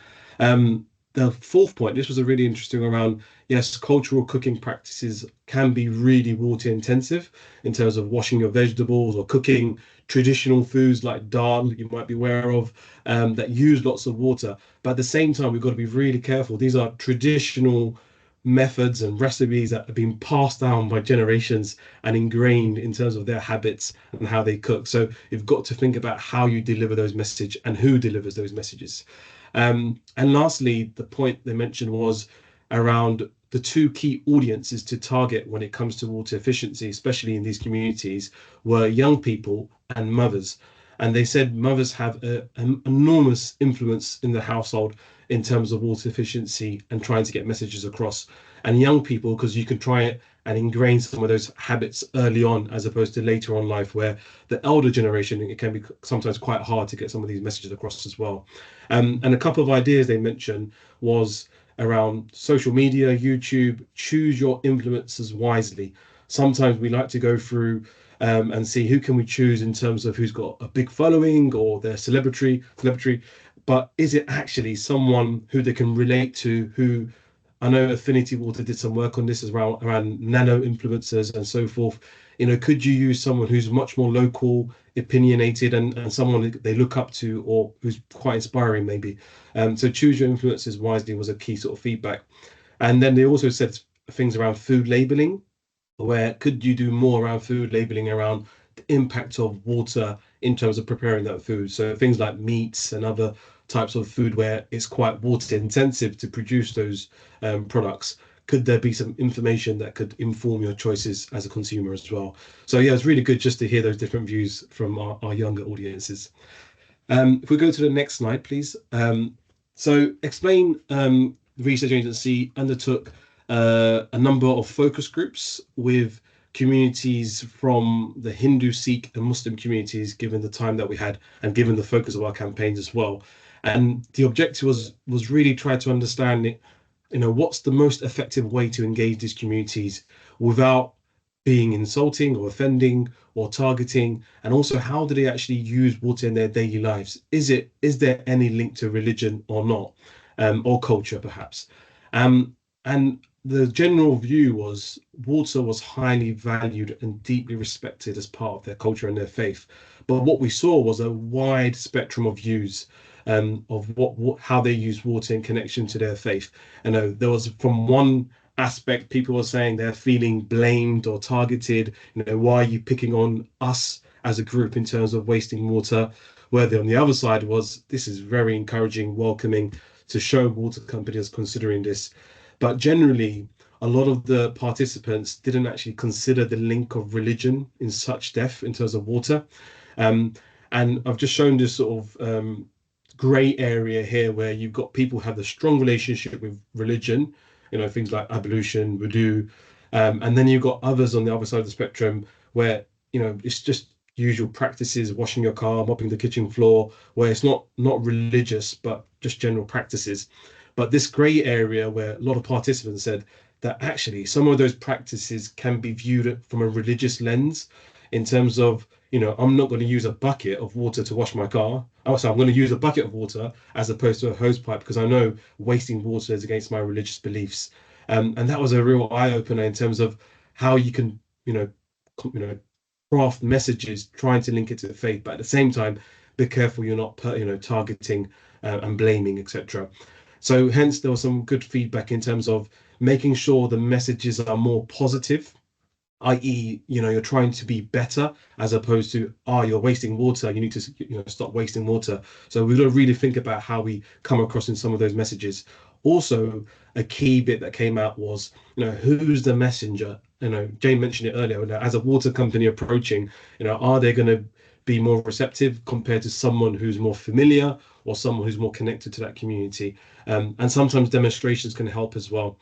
The fourth point, this was a really interesting around, yes, cultural cooking practices can be really water intensive in terms of washing your vegetables or cooking traditional foods like dal, you might be aware of, that use lots of water. But at the same time, we've got to be really careful. These are traditional methods and recipes that have been passed down by generations and ingrained in terms of their habits and how they cook. So you've got to think about how you deliver those messages and who delivers those messages. And lastly, the point they mentioned was around the 2 key audiences to target when it comes to water efficiency, especially in these communities, were young people and mothers. And they said mothers have an enormous influence in the household in terms of water efficiency and trying to get messages across. And young people, because you can try it and ingrain some of those habits early on, as opposed to later on life, where the elder generation, it can be sometimes quite hard to get some of these messages across as well. And a couple of ideas they mentioned was around social media, YouTube, choose your influencers wisely. Sometimes we like to go through and see who can we choose in terms of who's got a big following or their celebrity, but is it actually someone who they can relate to, who, I know Affinity Water did some work on this as well, around nano influencers and so forth. Could you use someone who's much more local, opinionated, and someone they look up to, or who's quite inspiring maybe? So choose your influencers wisely was a key sort of feedback. And then they also said things around food labeling, where could you do more around food labeling, around the impact of water in terms of preparing that food? So things like meats and other types of food where it's quite water intensive to produce those products, could there be some information that could inform your choices as a consumer as well? So yeah, it's really good just to hear those different views from our younger audiences. If we go to the next slide, please. So Explain Research Agency undertook a number of focus groups with communities from the Hindu, Sikh and Muslim communities, given the time that we had and given the focus of our campaigns as well. And the objective was really try to understand it, what's the most effective way to engage these communities without being insulting or offending or targeting, and also how do they actually use water in their daily lives? Is there any link to religion or not, or culture perhaps? And the general view was water was highly valued and deeply respected as part of their culture and their faith. But what we saw was a wide spectrum of views of how they use water in connection to their faith. And there was, from one aspect, people were saying they're feeling blamed or targeted. Why are you picking on us as a group in terms of wasting water? Where on the other side was, this is very encouraging, welcoming to show water companies considering this. But generally, a lot of the participants didn't actually consider the link of religion in such depth in terms of water. And I've just shown this sort of grey area here where you've got people who have a strong relationship with religion, things like ablution, wudu, and then you've got others on the other side of the spectrum where it's just usual practices, washing your car, mopping the kitchen floor, where it's not religious but just general practices. But this grey area where a lot of participants said that actually some of those practices can be viewed from a religious lens, in terms of, I'm not going to use a bucket of water to wash my car. Also, I'm going to use a bucket of water as opposed to a hose pipe, because I know wasting water is against my religious beliefs. And that was a real eye opener in terms of how you can, craft messages trying to link it to the faith, but at the same time, be careful you're not, targeting and blaming, etc. So hence there was some good feedback in terms of making sure the messages are more positive, i.e., you're trying to be better, as opposed to, you're wasting water, you need to stop wasting water. So we've got to really think about how we come across in some of those messages. Also, a key bit that came out was, who's the messenger? Jane mentioned it earlier, as a water company approaching, are they going to be more receptive compared to someone who's more familiar or someone who's more connected to that community? And sometimes demonstrations can help as well.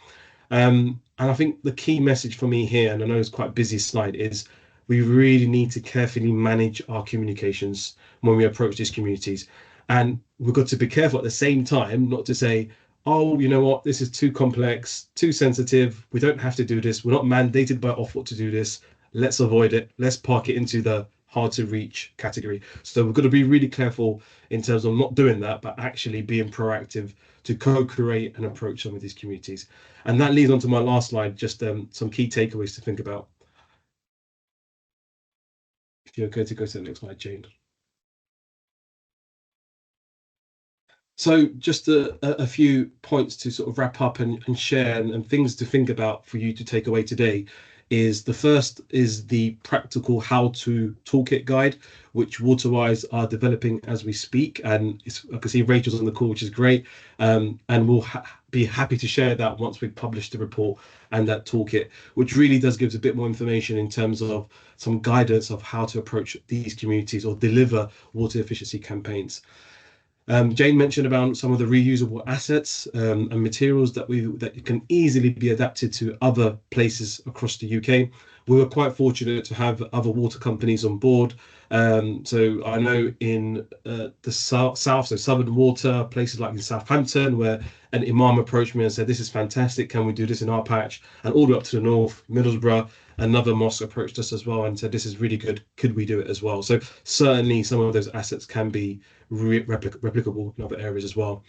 And I think the key message for me here, and I know it's quite a busy slide, is we really need to carefully manage our communications when we approach these communities. And we've got to be careful at the same time not to say, oh, you know what, this is too complex, too sensitive, we don't have to do this, we're not mandated by Ofwat to do this, let's avoid it, let's park it into the hard to reach category. So we've got to be really careful in terms of not doing that, but actually being proactive to co-create and approach some of these communities. And that leads on to my last slide, just some key takeaways to think about. If you're okay to go to the next slide, Jane. So just a few points to sort of wrap up and share, and things to think about for you to take away today. Is the first is the practical how-to toolkit guide, which Waterwise are developing as we speak, and I can see Rachel's on the call, which is great, and we'll be happy to share that once we've published the report and that toolkit, which really does give us a bit more information in terms of some guidance of how to approach these communities or deliver water efficiency campaigns. Jane mentioned about some of the reusable assets and materials that can easily be adapted to other places across the UK. We were quite fortunate to have other water companies on board. So I know in the south, so Southern Water, places like in Southampton, where an imam approached me and said, this is fantastic, can we do this in our patch? And all the way up to the north, Middlesbrough, another mosque approached us as well and said, this is really good, could we do it as well? So certainly some of those assets can be replicable in other areas as well.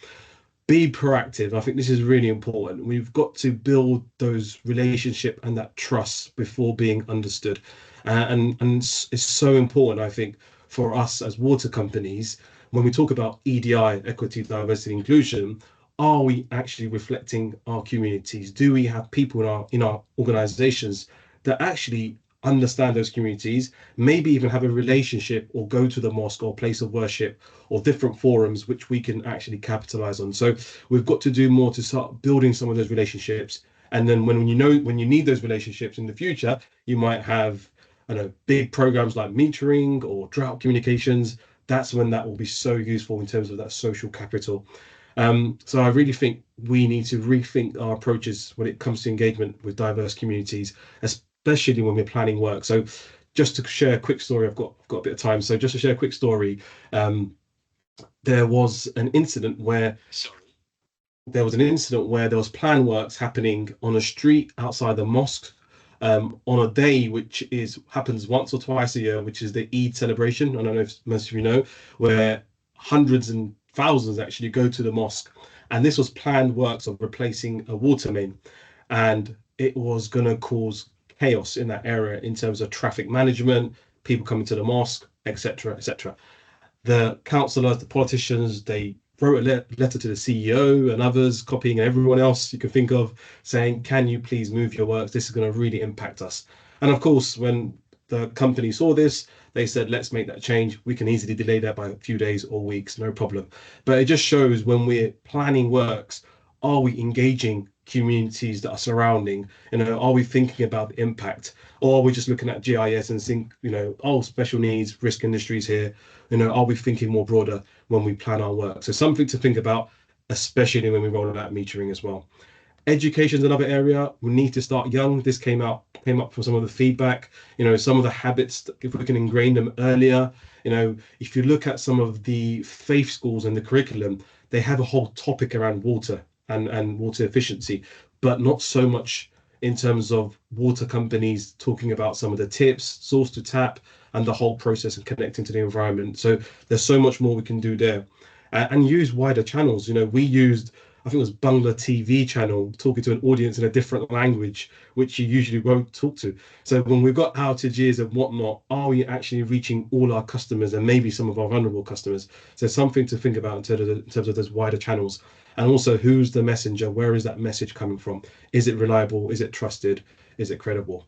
Be proactive. I think this is really important. We've got to build those relationship and that trust before being understood. And it's so important, I think, for us as water companies, when we talk about EDI, equity, diversity, inclusion, are we actually reflecting our communities? Do we have people in our organizations that actually understand those communities, maybe even have a relationship or go to the mosque or place of worship or different forums which we can actually capitalize on. So we've got to do more to start building some of those relationships. And then when you need those relationships in the future, you might have, I don't know, big programs like metering or drought communications. That's when that will be so useful in terms of that social capital. So I really think we need to rethink our approaches when it comes to engagement with diverse communities, especially when we're planning work. So just to share a quick story, I've got a bit of time. So just to share a quick story, there was an incident where there was planned works happening on a street outside the mosque, on a day which happens once or twice a year, which is the Eid celebration. I don't know if most of you know, where hundreds and thousands actually go to the mosque. And this was planned works of replacing a water main. And it was going to cause chaos in that area in terms of traffic management, people coming to the mosque, etc., etc. The councillors, the politicians, they wrote a letter to the CEO and others, copying everyone else you can think of, saying, can you please move your works? This is going to really impact us. And of course, when the company saw this, they said, let's make that change. We can easily delay that by a few days or weeks, no problem. But it just shows when we're planning works, are we engaging communities that are surrounding? Are we thinking about the impact? Or are we just looking at GIS and think, oh, special needs, risk industries here? Are we thinking more broader when we plan our work? So something to think about, especially when we roll out metering as well. Education is another area. We need to start young. This came up from some of the feedback. Some of the habits, if we can ingrain them earlier. If you look at some of the faith schools and the curriculum, they have a whole topic around water and water efficiency, but not so much in terms of water companies talking about some of the tips, source to tap, and the whole process and connecting to the environment. So there's so much more we can do there, and use wider channels. We used, I think it was Bangla TV channel, talking to an audience in a different language, which you usually won't talk to. So when we've got outages and whatnot, are we actually reaching all our customers and maybe some of our vulnerable customers? So something to think about in terms of those wider channels. And also, who's the messenger? Where is that message coming from? Is it reliable? Is it trusted? Is it credible?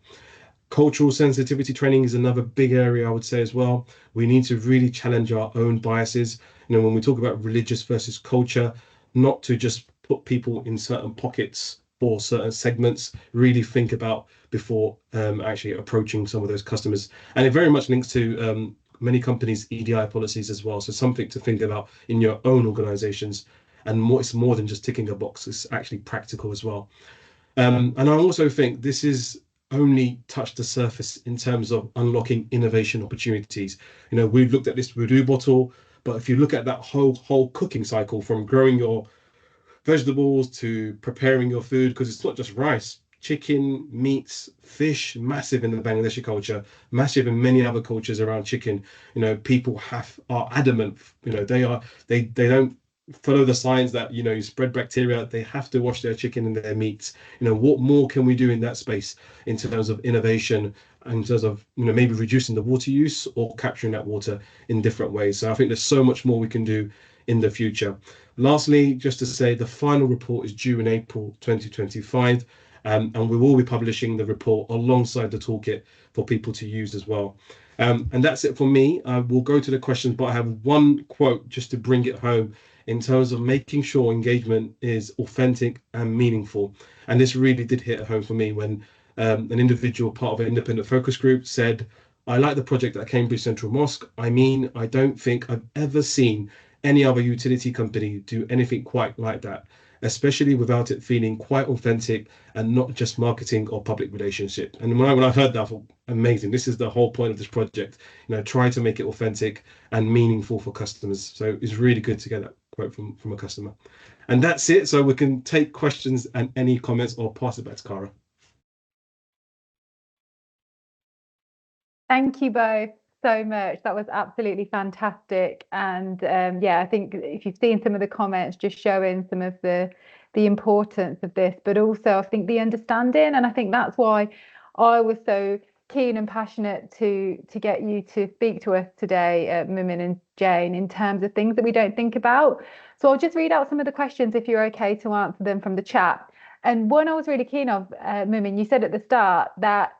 Cultural sensitivity training is another big area, I would say, as well. We need to really challenge our own biases. When we talk about religious versus culture, not to just put people in certain pockets or certain segments, really think about before actually approaching some of those customers. And it very much links to many companies' EDI policies as well. So something to think about in your own organizations. And it's more than just ticking a box, it's actually practical as well. And I also think this is only touched the surface in terms of unlocking innovation opportunities. We've looked at this with bottle, but if you look at that whole cooking cycle, from growing your vegetables to preparing your food, because it's not just rice, chicken, meats, fish, massive in the Bangladeshi culture, massive in many other cultures around chicken. People are adamant, they don't follow the signs that you spread bacteria. They have to wash their chicken and their meats. What more can we do in that space in terms of innovation, in terms of maybe reducing the water use or capturing that water in different ways? So I think there's so much more we can do in the future. Lastly, just to say, the final report is due in April 2025, and we will be publishing the report alongside the toolkit for people to use as well. And that's it for me. I will go to the questions, but I have one quote just to bring it home in terms of making sure engagement is authentic and meaningful. And this really did hit home for me when an individual, part of an independent focus group, said, I like the project at Cambridge Central Mosque. I don't think I've ever seen any other utility company do anything quite like that, especially without it feeling quite authentic and not just marketing or public relationship. And when I heard that, I thought, amazing. This is the whole point of this project, try to make it authentic and meaningful for customers. So it's really good to get that quote from a customer. And that's it. So we can take questions and any comments, or pass it back to Cara. Thank you both so much. That was absolutely fantastic. And I think if you've seen some of the comments, just showing some of the importance of this, but also I think the understanding. And I think that's why I was so keen and passionate to get you to speak to us today, Mumin and Jane, in terms of things that we don't think about. So I'll just read out some of the questions if you're okay to answer them from the chat. And one I was really keen of, Mumin, you said at the start that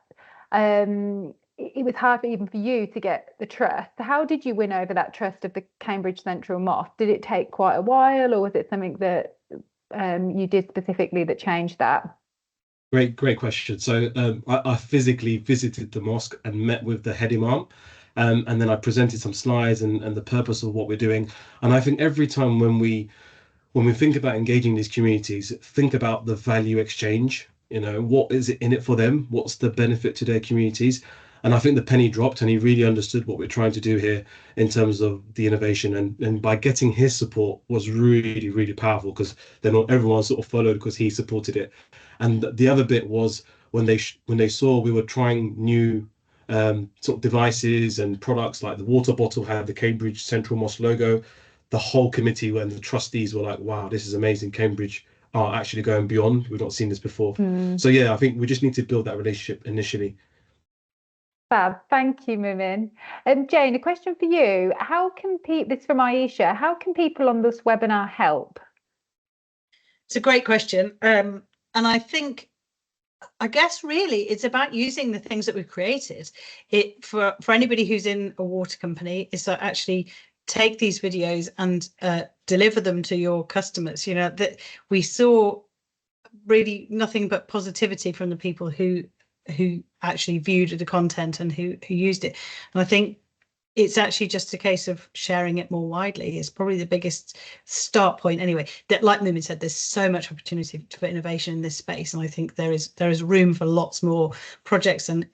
it was hard even for you to get the trust. So how did you win over that trust of the Cambridge Central Mosque? Did it take quite a while, or was it something that you did specifically that changed that? Great question. So I physically visited the mosque and met with the head imam, and then I presented some slides and the purpose of what we're doing. And I think every time when we think about engaging these communities, think about the value exchange. You know, what is it in it for them? What's the benefit to their communities? And I think the penny dropped, and he really understood what we're trying to do here in terms of the innovation. And by getting his support was really powerful, because then everyone sort of followed because he supported it. And the other bit was when they saw we were trying new sort of devices and products, like the water bottle had the Cambridge Central Mosque logo. The whole committee and the trustees were like, wow, this is amazing. Cambridge are actually going beyond. We've not seen this before. So yeah, I think we just need to build that relationship initially. Fab. Thank you, Mumin. Jane, a question for you. How can this from Aisha, how can people on this webinar help? It's a great question. And I guess really it's about using the things that we've created. It for anybody who's in a water company is to actually take these videos and deliver them to your customers. You know, that we saw really nothing but positivity from the people who actually viewed the content and who used it. And I think it's actually just a case of sharing it more widely is probably the biggest start point. Anyway, that, like Mumin said, there's so much opportunity for innovation in this space, and I think there is room for lots more projects and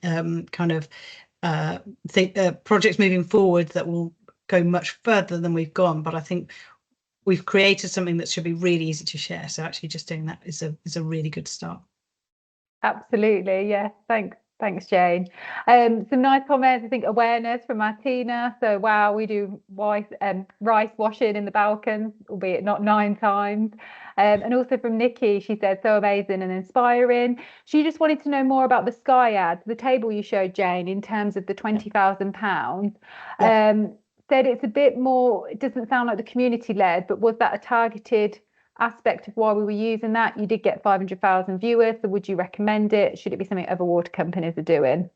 projects moving forward that will go much further than we've gone. But I think we've created something that should be really easy to share. So actually just doing that is a really good start. Absolutely. Yeah. Thanks, Jane. Some nice comments. I think awareness from Martina. So wow, we do rice washing in the Balkans, albeit not 9 times. And also from Nikki, she said, so amazing and inspiring. She just wanted to know more about the Sky ads, the table you showed, Jane, in terms of the £20,000. Yeah. Said it's a bit more, it doesn't sound like the community led, but was that a targeted aspect of why we were using that? You did get 500,000 viewers, so would you recommend it? Should it be something other water companies are doing?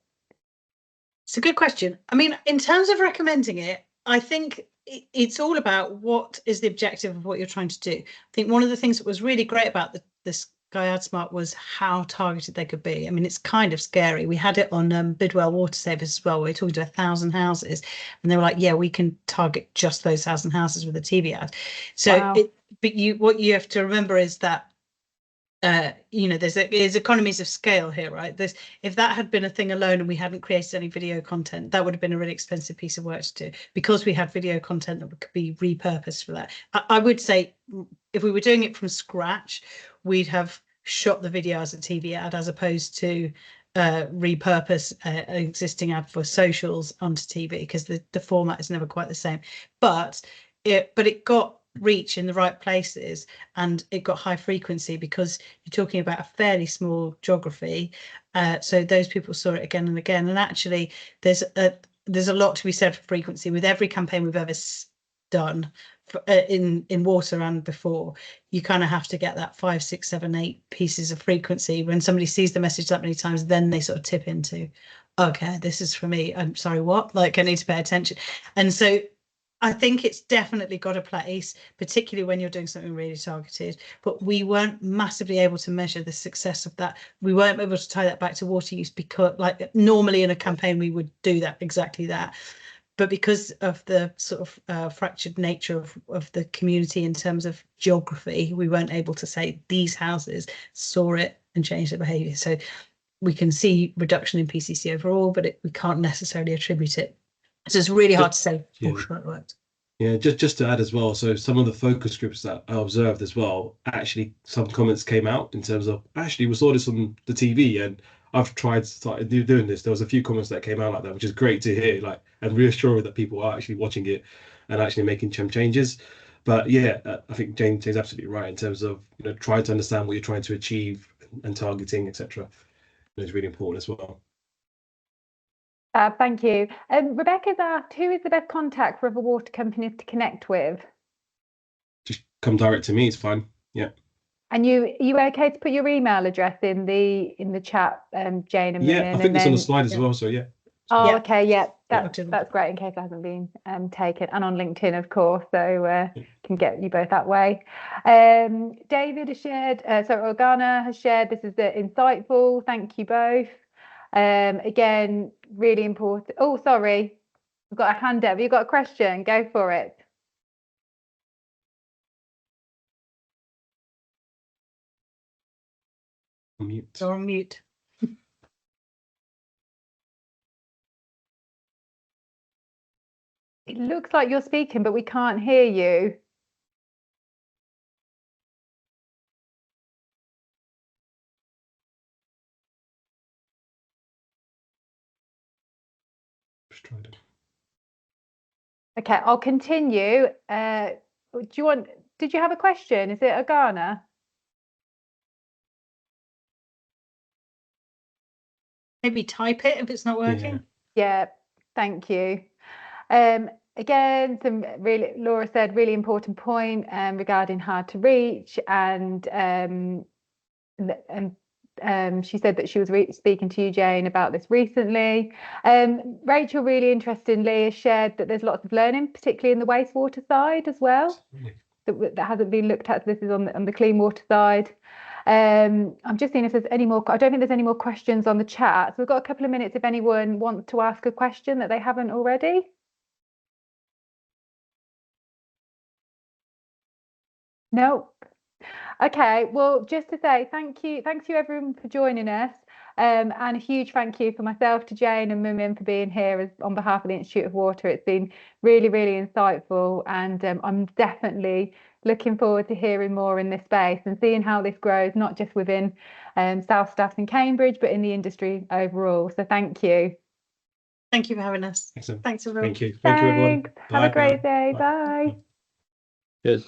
It's a good question. I mean, in terms of recommending it, I think it's all about what is the objective of what you're trying to do. I think one of the things that was really great about this Sky Ad Smart was how targeted they could be. I mean, it's kind of scary. We had it on Bidwell Water Savers as well. We were talking to 1,000 houses, and they were like, yeah, we can target just those 1,000 houses with a TV ad. So wow. But what you have to remember is that you know, there's economies of scale here, right? If that had been a thing alone and we hadn't created any video content, that would have been a really expensive piece of work to do. Because we had video content that could be repurposed for that, I would say if we were doing it from scratch, we'd have shot the video as a TV ad as opposed to repurpose an existing ad for socials onto TV, because the format is never quite the same. But it got reach in the right places, and it got high frequency because you're talking about a fairly small geography, so those people saw it again and again. And actually there's a lot to be said for frequency. With every campaign we've ever done in water and before, you kind of have to get that 5, 6, 7, 8 pieces of frequency. When somebody sees the message that many times, then they sort of tip into, okay, this is for me. I'm sorry, what? Like, I need to pay attention. And so I think it's definitely got a place, particularly when you're doing something really targeted. But we weren't massively able to measure the success of that. We weren't able to tie that back to water use, because like normally in a campaign we would do that, exactly that. But because of the sort of fractured nature of the community in terms of geography, we weren't able to say these houses saw it and changed their behaviour. So we can see reduction in PCC overall, but we can't necessarily attribute it. So it's really hard to say for sure it worked. Yeah, just to add as well, so some of the focus groups that I observed as well, actually some comments came out in terms of, actually we saw this on the TV and I've started doing this. There was a few comments that came out like that, which is great to hear, like, and reassuring that people are actually watching it and actually making some changes. But yeah, I think Jane's absolutely right in terms of, you know, trying to understand what you're trying to achieve and targeting, etc. It's really important as well. Thank you. Rebecca's asked, who is the best contact for other water companies to connect with? Just come direct to me, it's fine. Yeah. And you okay to put your email address in the chat, Jane and Yeah, Mumin, I think and it's on the then slide as well. So yeah. oh, Yeah. okay, yeah, Yeah. that's great in case it hasn't been taken, and on LinkedIn, of course, so can get you both that way. David has shared, Organa has shared. This is insightful. Thank you both. Again, really important. Oh, sorry, we've got a hand up. Have you got a question? Go for it. Mute. You're on mute. It looks like you're speaking, but we can't hear you. Just tried it. Okay, I'll continue. Did you have a question? Is it Organa? Maybe type it if it's not working. Yeah, thank you. Again, Laura said, really important point regarding hard to reach, and she said that she was speaking to you, Jane, about this recently. Rachel, really interestingly, has shared that there's lots of learning, particularly in the wastewater side as well, that hasn't been looked at. So this is on the clean water side. I'm just seeing if there's any more. I don't think there's any more questions on the chat. So we've got a couple of minutes if anyone wants to ask a question that they haven't already. No. Okay, well, just to say thank you everyone for joining us, and a huge thank you for myself to Jane and Mumin for being here on behalf of the Institute of Water. It's been really, really insightful, and I'm definitely looking forward to hearing more in this space and seeing how this grows, not just within South Staffs in Cambridge, but in the industry overall. So thank you. Thank you for having us. Excellent. Thanks everyone. Thank you. Thank you, everyone. Have a great day. Bye. Bye. Yes.